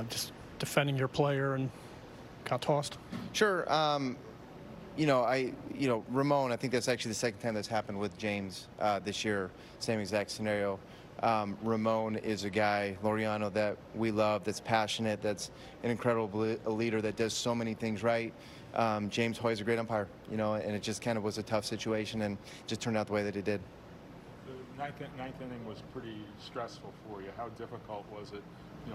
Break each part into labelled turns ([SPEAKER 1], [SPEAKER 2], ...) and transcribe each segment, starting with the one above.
[SPEAKER 1] just defending your player and got tossed?
[SPEAKER 2] Sure. Ramon, I think that's actually the second time that's happened with James this year. Same exact scenario. Ramon is a guy, Laureano, that we love, that's passionate, that's an incredible leader, that does so many things right. James Hoy's a great umpire, and it just kind of was a tough situation and just turned out the way that it did.
[SPEAKER 3] The ninth inning was pretty stressful for you. How difficult was it,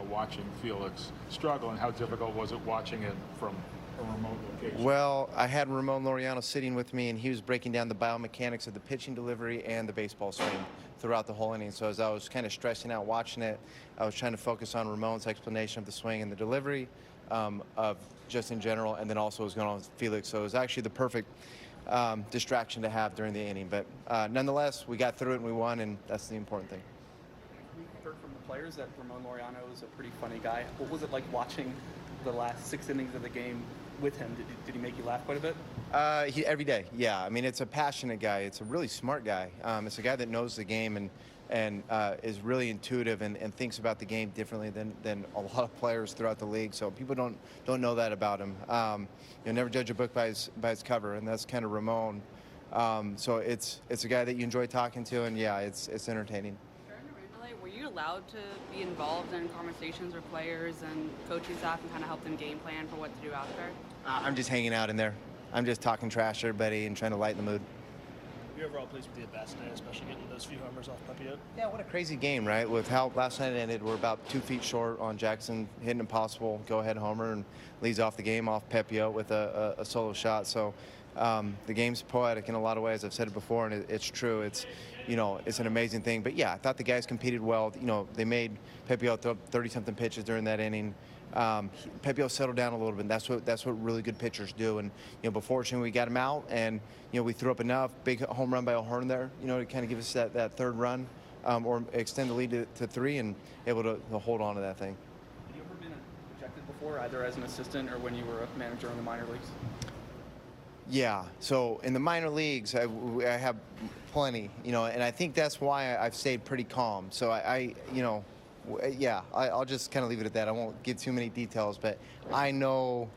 [SPEAKER 3] watching Felix struggle, and how difficult was it watching it from a remote location?
[SPEAKER 2] Well, I had Ramon Laureano sitting with me, and he was breaking down the biomechanics of the pitching delivery and the baseball swing throughout the whole inning. So as I was kind of stressing out watching it, I was trying to focus on Ramon's explanation of the swing and the delivery, of just in general, and then also was going on with Felix. So it was actually the perfect distraction to have during the inning. But nonetheless, we got through it and we won, and that's the important thing.
[SPEAKER 4] We heard from the players that Ramon Laureano is a pretty funny guy. What was it like watching the last 6 innings of the game with him? Did he make you laugh quite a bit?
[SPEAKER 2] Every day, yeah. I mean, it's a passionate guy. It's a really smart guy. It's a guy that knows the game and is really intuitive and thinks about the game differently than a lot of players throughout the league. So people don't know that about him. You'll never judge a book by its cover, and that's kind of Ramon. So it's a guy that you enjoy talking to, and yeah, it's entertaining.
[SPEAKER 5] Were you allowed to be involved in conversations with players and coaching staff and kind of help them game plan for what to do out there?
[SPEAKER 2] I'm just hanging out in there. I'm just talking trash to everybody and trying to lighten the mood.
[SPEAKER 6] You overall pleased with the at-bats today, especially getting those few homers off Pepiot?
[SPEAKER 2] Yeah, what a crazy game, right? With how last night ended, we're about 2 feet short on Jackson hitting impossible go-ahead homer and leads off the game off Pepiot with a solo shot. So the game's poetic in a lot of ways. I've said it before, and it's true. It's an amazing thing. But yeah, I thought the guys competed well. They made Pepiot throw 30-something pitches during that inning. Pepiot settled down a little bit. That's what really good pitchers do. And but fortunately we got him out, and we threw up enough. Big home run by O'Hearn there, to kind of give us that third run, or extend the lead to 3, and able to hold on to that thing.
[SPEAKER 4] Have you ever been ejected before, either as an assistant or when you were a manager in the minor leagues?
[SPEAKER 2] Yeah, so in the minor leagues, I have plenty, and I think that's why I've stayed pretty calm. So I'll just kind of leave it at that. I won't give too many details, but I know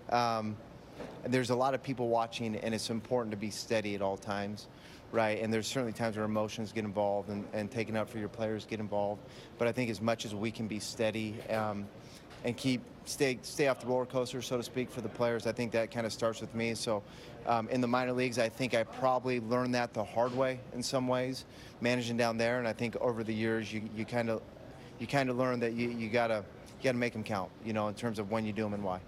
[SPEAKER 2] there's a lot of people watching, and it's important to be steady at all times, right? And there's certainly times where emotions get involved and taking up for your players get involved. But I think as much as we can be steady and stay off the roller coaster, so to speak, for the players, I think that kind of starts with me. So in the minor leagues, I think I probably learned that the hard way in some ways, managing down there. And I think over the years, you kind of learn that you gotta make them count, in terms of when you do them and why.